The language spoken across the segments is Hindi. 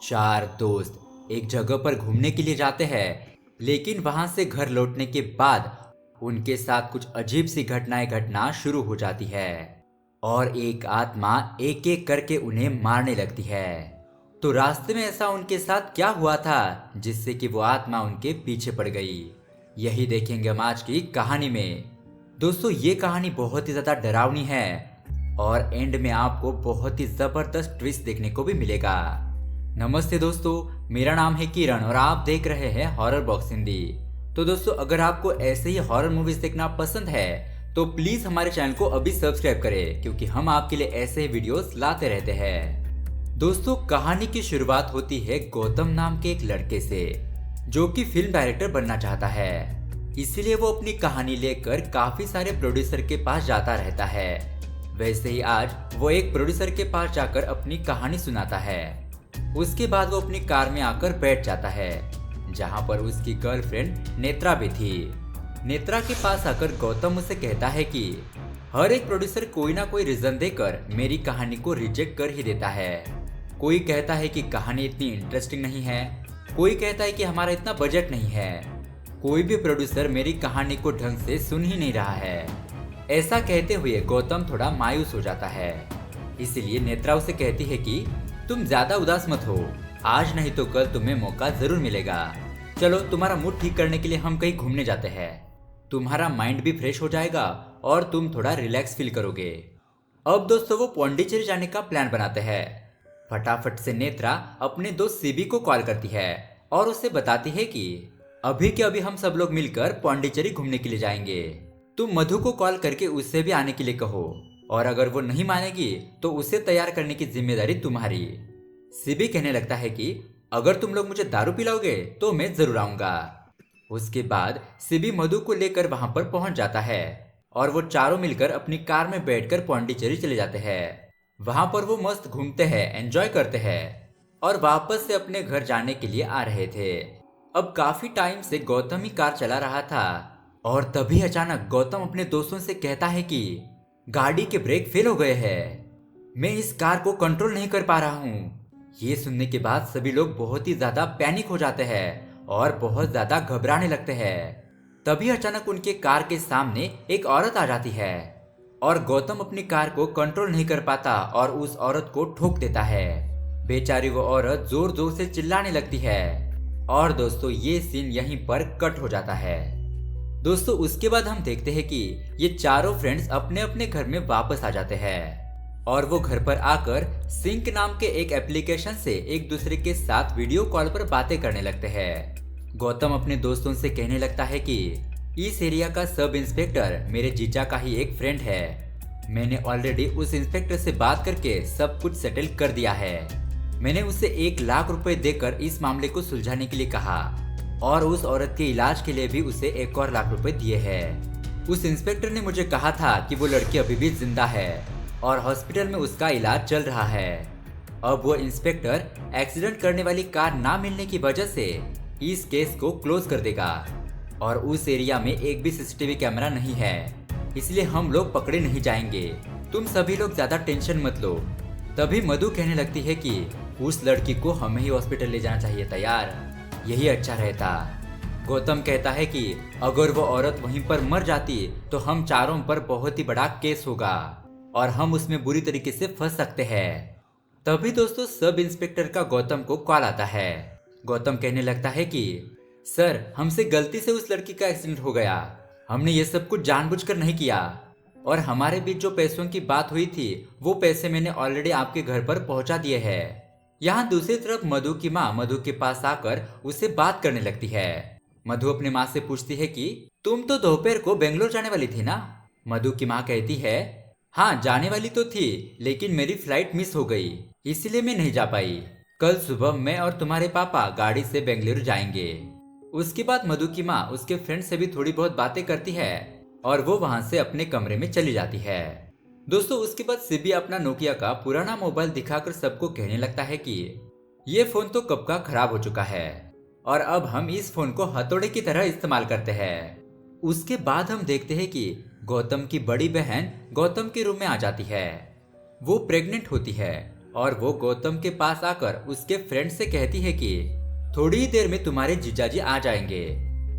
चार दोस्त एक जगह पर घूमने के लिए जाते हैं, लेकिन वहां से घर लौटने के बाद उनके साथ कुछ अजीब सी घटनाएं घटना शुरू हो जाती है और एक आत्मा एक एक करके उन्हें मारने लगती है। तो रास्ते में ऐसा उनके साथ क्या हुआ था जिससे कि वो आत्मा उनके पीछे पड़ गई, यही देखेंगे हम आज की कहानी में। दोस्तों, ये कहानी बहुत ही ज्यादा डरावनी है और एंड में आपको बहुत ही जबरदस्त ट्विस्ट देखने को भी मिलेगा। नमस्ते दोस्तों, मेरा नाम है किरण और आप देख रहे हैं हॉरर बॉक्स हिंदी। तो दोस्तों, अगर आपको ऐसे ही हॉरर मूवीज देखना पसंद है तो प्लीज हमारे चैनल को अभी सब्सक्राइब करें, क्योंकि हम आपके लिए ऐसे ही वीडियोस लाते रहते हैं। दोस्तों, कहानी की शुरुआत होती है गौतम नाम के एक लड़के से, जो कि फिल्म डायरेक्टर बनना चाहता है। इसीलिए वो अपनी कहानी लेकर काफी सारे प्रोड्यूसर के पास जाता रहता है। वैसे ही आज वो एक प्रोड्यूसर के पास जाकर अपनी कहानी सुनाता है। उसके बाद वो अपनी कार में आकर बैठ जाता है, जहाँ पर उसकी गर्लफ्रेंड नेत्रा भी थी। नेत्रा के पास आकर गौतम उसे कहता है कि हर एक प्रोड्यूसर कोई ना कोई रीजन देकर मेरी कहानी को रिजेक्ट कर ही देता है। कोई कहता है कि कहानी इतनी इंटरेस्टिंग नहीं है, कोई कहता है कि हमारा इतना बजट नहीं है, कोई भी प्रोड्यूसर मेरी कहानी को ढंग से सुन ही नहीं रहा है। ऐसा कहते हुए गौतम थोड़ा मायूस हो जाता है। इसलिए नेत्रा उसे कहती है कि तुम ज्यादा उदास मत हो, आज नहीं तो कल तुम्हें मौका जरूर मिलेगा। चलो, तुम्हारा मूड ठीक करने के लिए हम कहीं घूमने जाते हैं। तुम्हारा माइंड भी फ्रेश हो जाएगा और तुम थोड़ा रिलैक्स फील करोगे। अब दोस्तों, वो पौंडीचेरी जाने का प्लान बनाते हैं। फटाफट से नेत्रा अपने दोस्त सीबी को कॉल करती है और उसे बताती है कि अभी के अभी हम सब लोग मिलकर पौंडीचेरी घूमने के लिए जाएंगे। तुम मधु को कॉल करके उससे भी आने के लिए कहो, और अगर वो नहीं मानेगी तो उसे तैयार करने की जिम्मेदारी तुम्हारी। सीबी कहने लगता है कि अगर तुम लोग मुझे दारू पिलाओगे तो मैं जरूर आऊंगा। उसके बाद सीबी मधु को लेकर वहां पर पहुंच जाता है और वो चारों मिलकर अपनी कार में बैठकर पौंडीचेरी चले जाते हैं। वहां पर वो मस्त घूमते हैं, एंजॉय करते हैं और वापस से अपने घर जाने के लिए आ रहे थे। अब काफी टाइम से गौतम ही कार चला रहा था और तभी अचानक गौतम अपने दोस्तों से कहता है कि गाड़ी के ब्रेक फेल हो गए हैं, मैं इस कार को कंट्रोल नहीं कर पा रहा हूँ। ये सुनने के बाद सभी लोग बहुत ही ज्यादा पैनिक हो जाते हैं और बहुत ज्यादा घबराने लगते हैं। तभी अचानक उनके कार के सामने एक औरत आ जाती है और गौतम अपनी कार को कंट्रोल नहीं कर पाता और उस औरत को ठोक देता है। बेचारी वो औरत जोर जोर से चिल्लाने लगती है और दोस्तों, ये सीन यहीं पर कट हो जाता है। दोस्तों, उसके बाद हम देखते हैं कि ये चारों फ्रेंड्स अपने अपने घर में वापस आ जाते हैं और वो घर पर आकर सिंक नाम के एक एप्लीकेशन से एक दूसरे के साथ वीडियो कॉल पर बातें करने लगते हैं। गौतम अपने दोस्तों से कहने लगता है कि इस एरिया का सब इंस्पेक्टर मेरे जीजा का ही एक फ्रेंड है। मैंने ऑलरेडी उस इंस्पेक्टर से बात करके सब कुछ सेटल कर दिया है। मैंने उसे 1 लाख रुपए देकर इस मामले को सुलझाने के लिए कहा और उस औरत के इलाज के लिए भी उसे 1 और लाख रुपए दिए हैं। उस इंस्पेक्टर ने मुझे कहा था कि वो लड़की अभी भी जिंदा है और हॉस्पिटल में उसका इलाज चल रहा है। अब वो इंस्पेक्टर एक्सीडेंट करने वाली कार ना मिलने की वजह से इस केस को क्लोज कर देगा और उस एरिया में एक भी सीसीटीवी कैमरा नहीं है, इसलिए हम लोग पकड़े नहीं जाएंगे। तुम सभी लोग ज्यादा टेंशन मत लो। तभी मधु कहने लगती है कि उस लड़की को हमें ही हॉस्पिटल ले जाना चाहिए था यार, यही अच्छा रहता। गौतम कहता है कि अगर वो औरत वहीं पर मर जाती तो हम चारों पर बहुत ही बड़ा केस होगा और हम उसमें बुरी तरीके से फंस सकते हैं। तभी दोस्तों, सब इंस्पेक्टर का गौतम को कॉल आता है। गौतम कहने लगता है कि सर, हमसे गलती से उस लड़की का एक्सीडेंट हो गया, हमने ये सब कुछ जानबूझकर नहीं किया और हमारे बीच जो पैसों की बात हुई थी वो पैसे मैंने ऑलरेडी आपके घर पर पहुंचा दिए हैं। यहाँ दूसरी तरफ मधु की माँ मधु के पास आकर उसे बात करने लगती है। मधु अपनी माँ से पूछती है कि तुम तो दोपहर को बेंगलोर जाने वाली थी ना। मधु की माँ कहती है हाँ, जाने वाली तो थी, लेकिन मेरी फ्लाइट मिस हो गई, इसलिए मैं नहीं जा पाई। कल सुबह मैं और तुम्हारे पापा गाड़ी से बेंगलुरु जाएंगे। उसके बाद मधु की माँ उसके फ्रेंड से भी थोड़ी बहुत बातें करती है और वो वहाँ से अपने कमरे में चली जाती है। दोस्तों, उसके बाद सीबी अपना नोकिया का पुराना मोबाइल दिखाकर सबको कहने लगता है कि ये फोन तो कब का खराब हो चुका है और अब हम इस फोन को हथौड़े की तरह इस्तेमाल करते हैं। उसके बाद हम देखते हैं कि गौतम की बड़ी बहन गौतम के रूम में आ जाती है। वो प्रेग्नेंट होती है और वो गौतम के पास आकर उसके फ्रेंड से कहती है कि थोड़ी ही देर में तुम्हारे जीजाजी आ जाएंगे,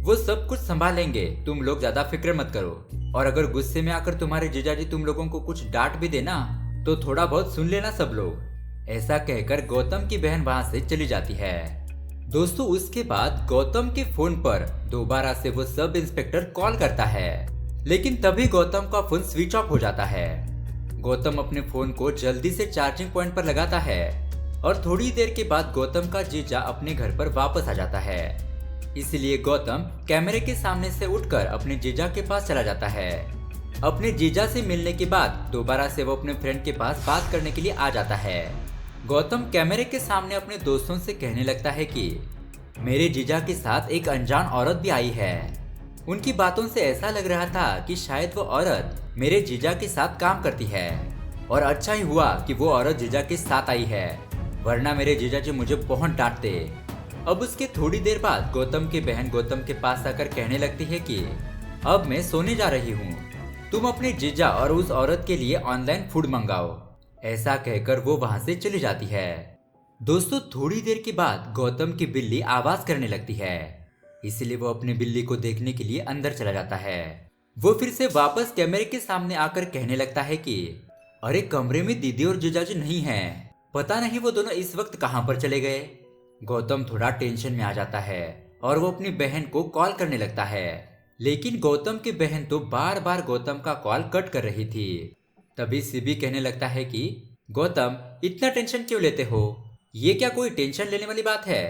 वो सब कुछ संभालेंगे, तुम लोग ज्यादा फिक्र मत करो। और अगर गुस्से में आकर तुम्हारे जीजाजी तुम लोगों को कुछ डांट भी देना तो थोड़ा बहुत सुन लेना सब लोग। ऐसा कहकर गौतम की बहन वहां से चली जाती है। दोस्तों उसके बाद गौतम के फोन पर दोबारा से वो सब इंस्पेक्टर कॉल करता है, लेकिन तभी गौतम का फोन स्विच ऑफ हो जाता है। गौतम अपने फोन को जल्दी से चार्जिंग पॉइंट पर लगाता है और थोड़ी देर के बाद गौतम का जीजा अपने घर पर वापस आ जाता है। इसलिए गौतम कैमरे के सामने से उठकर अपने जीजा के पास चला जाता है। अपने जीजा से मिलने के बाद दोबारा से वो अपने फ्रेंड के पास बात करने के लिए आ जाता है। गौतम कैमरे के सामने अपने दोस्तों से कहने लगता है कि मेरे जीजा के साथ एक अनजान औरत भी आई है। उनकी बातों से ऐसा लग रहा था कि शायद वो औरत मेरे जीजा के साथ काम करती है, और अच्छा ही हुआ कि वो औरत जीजा के साथ आई है, वरना मेरे जीजा जी मुझे बहुत डांटते। अब उसके थोड़ी देर बाद गौतम की बहन गौतम के पास आकर कहने लगती है कि अब मैं सोने जा रही हूँ, तुम अपने जीजा और उस औरत के लिए ऑनलाइन फूड मंगाओ। ऐसा कहकर वो वहां से चली जाती है। दोस्तों थोड़ी देर के बाद गौतम की बिल्ली आवाज करने लगती है, इसलिए वो अपनी बिल्ली को देखने के लिए अंदर चला जाता है। वो फिर से वापस कैमरे के सामने आकर कहने लगता है कि अरे कमरे में दीदी और जीजाजी नहीं हैं, पता नहीं वो दोनों इस वक्त कहां पर चले गए। गौतम थोड़ा टेंशन में आ जाता है और वो अपनी बहन को कॉल करने लगता है, लेकिन गौतम की बहन तो बार बार गौतम का कॉल कट कर रही थी। तभी सिबी कहने लगता है कि गौतम इतना टेंशन क्यों लेते हो, ये क्या कोई टेंशन लेने वाली बात है,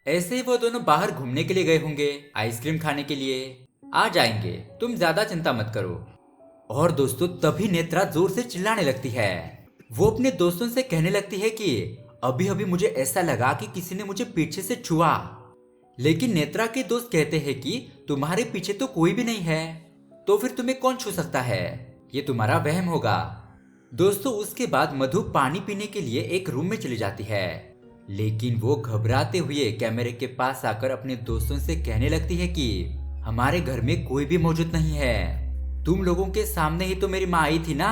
ऐसे ही वो दोनों बाहर घूमने के लिए गए होंगे, आइसक्रीम खाने के लिए, आ जाएंगे, तुम ज्यादा चिंता मत करो। और दोस्तों तभी नेत्रा जोर से चिल्लाने लगती है। वो अपने दोस्तों से कहने लगती है कि अभी अभी मुझे ऐसा लगा कि किसी ने मुझे पीछे से छुआ, लेकिन नेत्रा के दोस्त कहते हैं कि तुम्हारे पीछे तो कोई भी नहीं है, तो फिर तुम्हें कौन छू सकता है, ये तुम्हारा वहम होगा। दोस्तों उसके बाद मधु पानी पीने के लिए एक रूम में चली जाती है, लेकिन वो घबराते हुए कैमरे के पास आकर अपने दोस्तों से कहने लगती है कि हमारे घर में कोई भी मौजूद नहीं है, तुम लोगों के सामने ही तो मेरी माँ आई थी ना,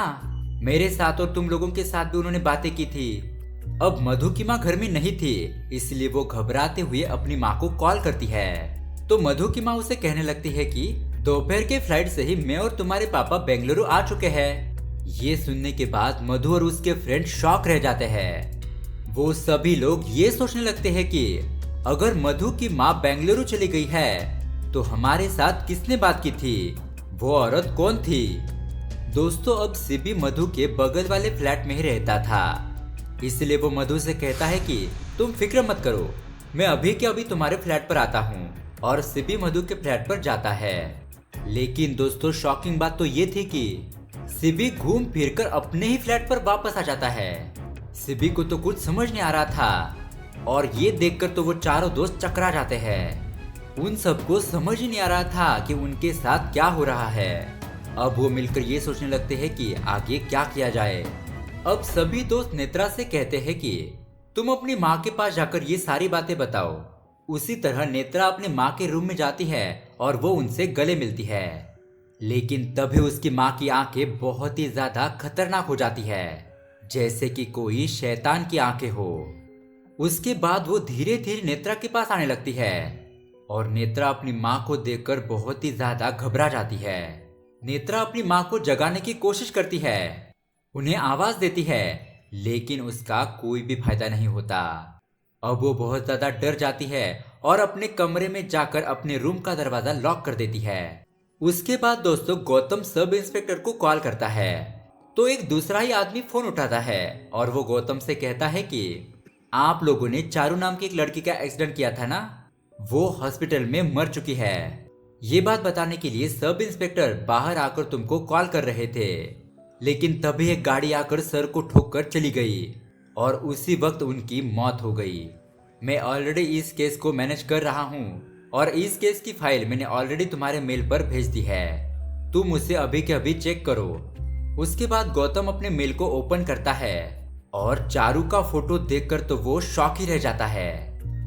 मेरे साथ और तुम लोगों के साथ भी उन्होंने बातें की थी। अब मधु की माँ घर में नहीं थी, इसलिए वो घबराते हुए अपनी माँ को कॉल करती है। तो मधु की माँ उसे कहने लगती है कि दोपहर के फ्लाइट से ही मैं और तुम्हारे पापा बेंगलुरु आ चुके हैं। ये सुनने के बाद मधु और उसके फ्रेंड शॉक रह जाते हैं। वो सभी लोग ये सोचने लगते हैं कि अगर मधु की माँ बेंगलुरु चली गई है तो हमारे साथ किसने बात की थी, वो औरत कौन थी। दोस्तों अब सिबी मधु के बगल वाले फ्लैट में ही रहता था, इसलिए वो मधु से कहता है कि तुम फिक्र मत करो, मैं अभी के अभी तुम्हारे फ्लैट पर आता हूँ। और सिबी मधु के फ्लैट पर जाता है। लेकिन दोस्तों शॉकिंग बात तो ये थी कि सिबी घूम फिरकर अपने ही फ्लैट पर वापस आ जाता है। सिबी को तो कुछ समझ नहीं आ रहा था, और ये देखकर तो वो चारों दोस्त चकरा जाते हैं। उन सबको समझ ही नहीं आ रहा था कि उनके साथ क्या हो रहा है। अब वो मिलकर ये सोचने लगते हैं कि आगे क्या किया जाए। अब सभी दोस्त नेत्रा से कहते हैं कि तुम अपनी माँ के पास जाकर ये सारी बातें बताओ। उसी तरह नेत्रा अपने माँ के रूम में जाती है और वो उनसे गले मिलती है, लेकिन तभी उसकी माँ की आंखें बहुत ही ज्यादा खतरनाक हो जाती है, जैसे कि कोई शैतान की आंखें हो। उसके बाद वो धीरे धीरे नेत्रा के पास आने लगती है और नेत्रा अपनी माँ को देखकर बहुत ही ज्यादा घबरा जाती है। नेत्रा अपनी माँ को जगाने की कोशिश करती है, उन्हें आवाज देती है, लेकिन उसका कोई भी फायदा नहीं होता। अब वो बहुत ज्यादा डर जाती है और अपने कमरे में जाकर अपने रूम का दरवाजा लॉक कर देती है। उसके बाद दोस्तों गौतम सब इंस्पेक्टर को कॉल करता है, तो एक दूसरा ही आदमी फोन उठाता है और वो गौतम से कहता है कि आप लोगों ने चारू नाम की एक लड़की का एक्सीडेंट किया था ना, वो हॉस्पिटल में मर चुकी है। ये बात बताने के लिए सब इंस्पेक्टर बाहर आकर तुमको कॉल कर रहे थे, लेकिन तभी एक गाड़ी आकर सर को ठोककर चली गई और उसी वक्त उनकी मौत हो गई। मैं ऑलरेडी इस केस को मैनेज कर रहा हूँ और इस केस की फाइल मैंने ऑलरेडी तुम्हारे मेल पर भेज दी है, तुम उसे अभी के अभी चेक करो। उसके बाद गौतम अपने मेल को ओपन करता है और चारू का फोटो देखकर तो वो शॉक ही रह जाता है।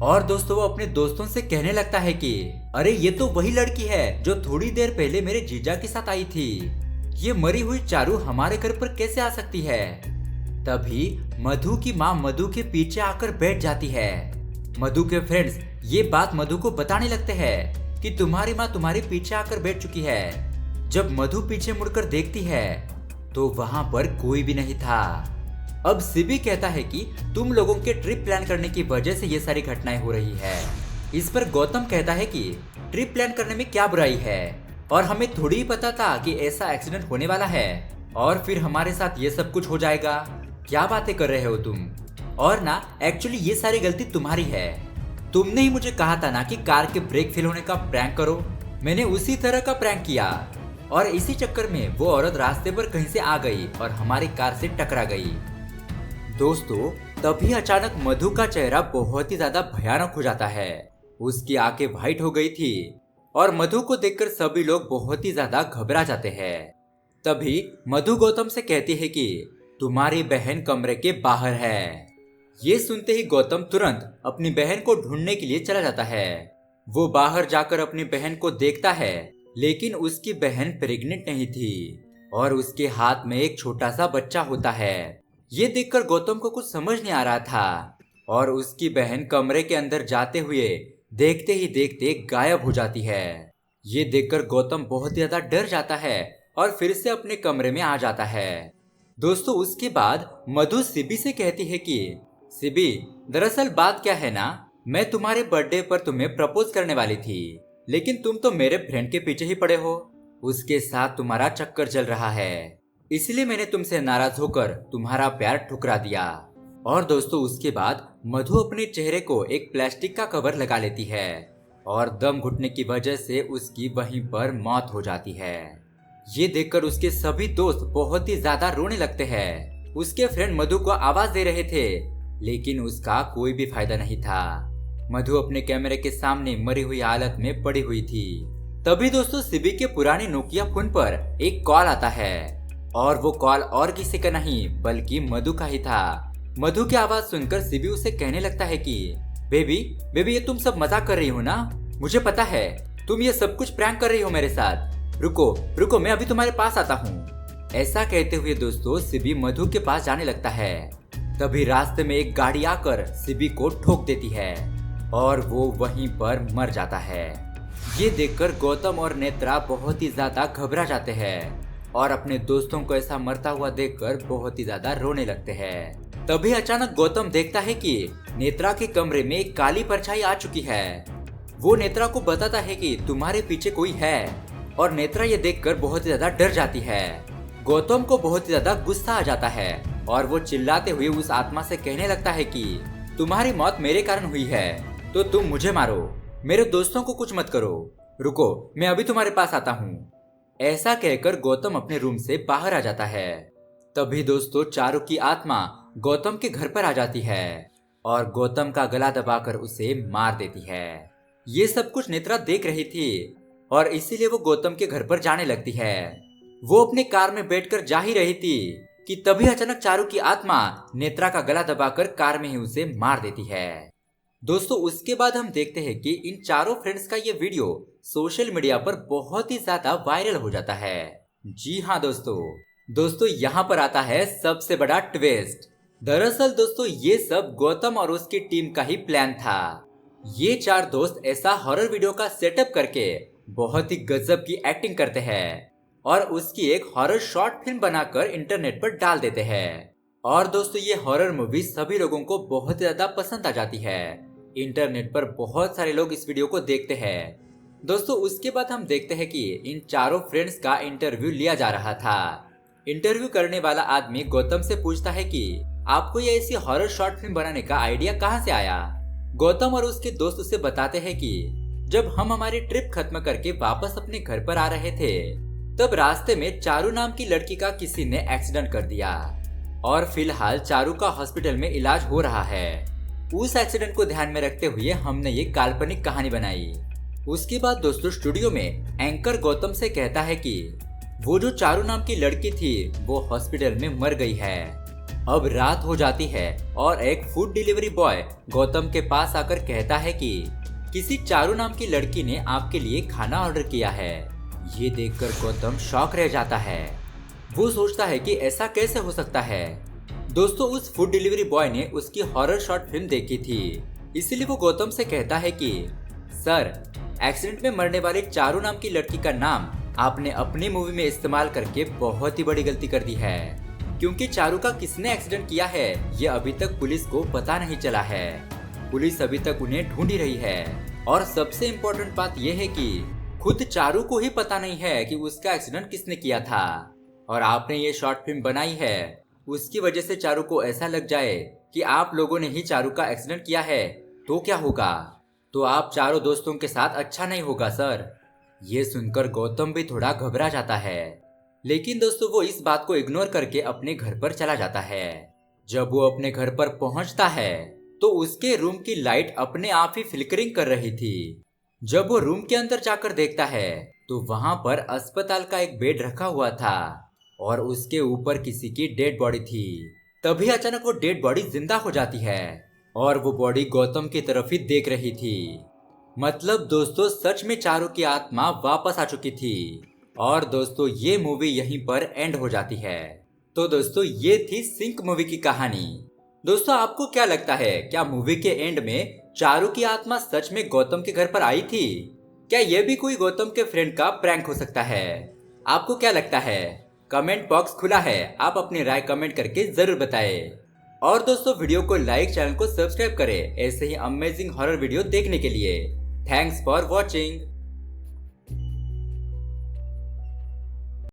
और दोस्तों वो अपने दोस्तों से कहने लगता है कि अरे ये तो वही लड़की है जो थोड़ी देर पहले मेरे जीजा के साथ आई थी, ये मरी हुई चारू हमारे घर पर कैसे आ सकती है। तभी मधु की माँ मधु के पीछे आकर बैठ जाती है। मधु के फ्रेंड्स ये बात मधु को बताने लगते हैं कि तुम्हारी माँ तुम्हारे पीछे आकर बैठ चुकी है। जब मधु पीछे मुड़कर देखती है तो वहां पर कोई भी नहीं था। अब सिबी कहता है कि तुम लोगों के ट्रिप प्लान करने की वजह से ये सारी घटनाएं हो रही है। इस पर गौतम कहता है कि ट्रिप प्लान करने में क्या बुराई है, और हमें थोड़ी ही पता था कि ऐसा एक्सीडेंट होने वाला है और फिर हमारे साथ ये सब कुछ हो जाएगा। क्या बातें कर रहे हो तुम? और ना एक्चुअली ये सारी गलती तुम्हारी है। तुमने ही मुझे कहा था ना कि कार के ब्रेक फेल होने का प्रैंक करो। मैंने उसी तरह का प्रैंक किया और इसी चक्कर में वो औरत रास्ते पर कहीं से आ गई और हमारी कार से टकरा गई। दोस्तों तभी अचानक मधु का चेहरा बहुत ही ज्यादा भयानक हो जाता है। उसकी आंखें व्हाइट हो गई थी और मधु को देखकर सभी लोग बहुत ही ज्यादा घबरा जाते हैं। तभी मधु गौतम से कहती है कि तुम्हारी बहन कमरे के बाहर है। ये सुनते ही गौतम तुरंत अपनी बहन को ढूंढने के लिए चला जाता है। वो बाहर जाकर अपनी बहन को देखता है, लेकिन उसकी बहन प्रेग्नेंट नहीं थी और उसके हाथ में एक छोटा सा बच्चा होता है। ये देखकर गौतम को कुछ समझ नहीं आ रहा था और उसकी बहन कमरे के अंदर जाते हुए देखते ही देखते गायब हो जाती है। ये देखकर गौतम बहुत ज्यादा डर जाता है और फिर से अपने कमरे में आ जाता है। दोस्तों उसके बाद मधु सिबी से कहती है कि सिबी दरअसल बात क्या है ना, मैं तुम्हारे बर्थडे पर तुम्हें प्रपोज करने वाली थी, लेकिन तुम तो मेरे फ्रेंड के पीछे ही पड़े हो। उसके साथ तुम्हारा चक्कर चल रहा है, इसलिए मैंने तुमसे नाराज होकर तुम्हारा प्यार ठुकरा दिया। और दोस्तों उसके बाद मधु अपने चेहरे को एक प्लास्टिक का कवर लगा लेती है और दम घुटने की वजह से उसकी वहीं पर मौत हो जाती है। ये देखकर उसके सभी दोस्त बहुत ही ज्यादा रोने लगते हैं। उसके फ्रेंड मधु को आवाज दे रहे थे, लेकिन उसका कोई भी फायदा नहीं था। मधु अपने कैमरे के सामने मरी हुई हालत में पड़ी हुई थी। तभी दोस्तों सिबी के पुराने नोकिया फोन पर एक कॉल आता है और वो कॉल और किसी का नहीं बल्कि मधु का ही था। मधु की आवाज सुनकर सिबी उसे कहने लगता है कि बेबी ये तुम सब मजाक कर रही हो ना, मुझे पता है तुम ये सब कुछ प्रैंक कर रही हो मेरे साथ। रुको मैं अभी तुम्हारे पास आता हूँ। ऐसा कहते हुए दोस्तों सिबी मधु के पास जाने लगता है। तभी रास्ते में एक गाड़ी आकर सिबी को ठोक देती है और वो वहीं पर मर जाता है। ये देखकर गौतम और नेत्रा बहुत ही ज्यादा घबरा जाते हैं और अपने दोस्तों को ऐसा मरता हुआ देखकर बहुत ही ज्यादा रोने लगते हैं। तभी अचानक गौतम देखता है कि नेत्रा के कमरे में एक काली परछाई आ चुकी है। वो नेत्रा को बताता है कि तुम्हारे पीछे कोई है और नेत्रा ये देखकर बहुत ही ज्यादा डर जाती है। गौतम को बहुत ही ज्यादा गुस्सा आ जाता है और वो चिल्लाते हुए उस आत्मा से कहने लगता है कि तुम्हारी मौत मेरे कारण हुई है तो तुम मुझे मारो, मेरे दोस्तों को कुछ मत करो। रुको मैं अभी तुम्हारे पास आता हूँ। ऐसा कहकर गौतम अपने रूम से बाहर आ जाता है। तभी दोस्तों चारू की आत्मा गौतम के घर पर आ जाती है और गौतम का गला दबाकर उसे मार देती है। ये सब कुछ नेत्रा देख रही थी और इसीलिए वो गौतम के घर पर जाने लगती है। वो अपने कार में बैठकर जा ही रही थी कि तभी अचानक चारू की आत्मा नेत्रा का गला दबाकर कार में ही उसे मार देती है। दोस्तों उसके बाद हम देखते हैं कि इन चारों फ्रेंड्स का ये वीडियो सोशल मीडिया पर बहुत ही ज्यादा वायरल हो जाता है। जी हाँ दोस्तों यहाँ पर आता है सबसे बड़ा ट्विस्ट। दरअसल दोस्तों ये सब गौतम और उसकी टीम का ही प्लान था। ये चार दोस्त ऐसा हॉरर वीडियो का सेटअप करके बहुत ही गजब की एक्टिंग करते हैं और उसकी एक हॉरर शॉर्ट फिल्म बनाकर इंटरनेट पर डाल देते हैं। और दोस्तों ये हॉरर मूवी सभी लोगों को बहुत ज्यादा पसंद आ जाती है। इंटरनेट पर बहुत सारे लोग इस वीडियो को देखते हैं। दोस्तों उसके बाद हम देखते हैं कि इन चारों फ्रेंड्स का इंटरव्यू लिया जा रहा था। इंटरव्यू करने वाला आदमी गौतम से पूछता है कि आपको ये ऐसी हॉरर शॉर्ट फिल्म बनाने का आइडिया कहाँ से आया। गौतम और उसके दोस्त उसे बताते हैं कि जब हम हमारी ट्रिप खत्म करके वापस अपने घर पर आ रहे थे तब रास्ते में चारू नाम की लड़की का किसी ने एक्सीडेंट कर दिया और फिलहाल चारू का हॉस्पिटल में इलाज हो रहा है। उस एक्सीडेंट को ध्यान में रखते हुए हमने ये काल्पनिक कहानी बनाई। उसके बाद दोस्तों स्टूडियो में एंकर गौतम से कहता है कि वो जो चारू नाम की लड़की थी वो हॉस्पिटल में मर गई है। अब रात हो जाती है और एक फूड डिलीवरी बॉय गौतम के पास आकर कहता है कि किसी चारू नाम की लड़की ने आपके लिए खाना ऑर्डर किया है। ये देखकर गौतम शॉक रह जाता है। वो सोचता है कि ऐसा कैसे हो सकता है। दोस्तों उस फूड डिलीवरी बॉय ने उसकी हॉरर शॉर्ट फिल्म देखी थी, इसीलिए वो गौतम से कहता है कि सर, एक्सीडेंट में मरने वाली चारू नाम की लड़की का नाम आपने अपनी मूवी में इस्तेमाल करके बहुत ही बड़ी गलती कर दी है, क्योंकि चारू का किसने एक्सीडेंट किया है ये अभी तक पुलिस को पता नहीं चला है। पुलिस अभी तक उन्हें ढूंढ ही रही है और सबसे इम्पोर्टेंट बात यह है कि खुद चारू को ही पता नहीं है कि उसका एक्सीडेंट किसने किया था। और आपने ये शॉर्ट फिल्म बनाई है, उसकी वजह से चारू को ऐसा लग जाए कि आप लोगों ने ही चारू का एक्सीडेंट किया है, तो क्या होगा? तो आप चारों दोस्तों के साथ अच्छा नहीं होगा सर। ये सुनकर गौतम भी थोड़ा घबरा जाता है, लेकिन दोस्तों वो इस बात को इग्नोर करके अपने घर पर चला जाता है। जब वो अपने घर पर पहुंचता है तो उसके रूम की लाइट अपने आप ही फ्लिकरिंग कर रही थी। जब वो रूम के अंदर जाकर देखता है तो वहां पर अस्पताल का एक बेड रखा हुआ था और उसके ऊपर किसी की डेड बॉडी थी। तभी अचानक वो डेड बॉडी जिंदा हो जाती है और वो बॉडी गौतम की तरफ ही देख रही थी। मतलब दोस्तों सच में चारू की आत्मा वापस आ चुकी थी। और दोस्तों ये मूवी यहीं पर एंड हो जाती है। तो दोस्तों ये थी सिंक मूवी की कहानी। दोस्तों आपको क्या लगता है, क्या मूवी के एंड में चारू की आत्मा सच में गौतम के घर पर आई थी? क्या ये भी कोई गौतम के फ्रेंड का प्रैंक हो सकता है? आपको क्या लगता है? कमेंट बॉक्स खुला है, आप अपनी राय कमेंट करके जरूर बताएं। और दोस्तों वीडियो को लाइक, चैनल को सब्सक्राइब करें ऐसे ही अमेजिंग हॉरर वीडियो देखने के लिए। Thanks for watching.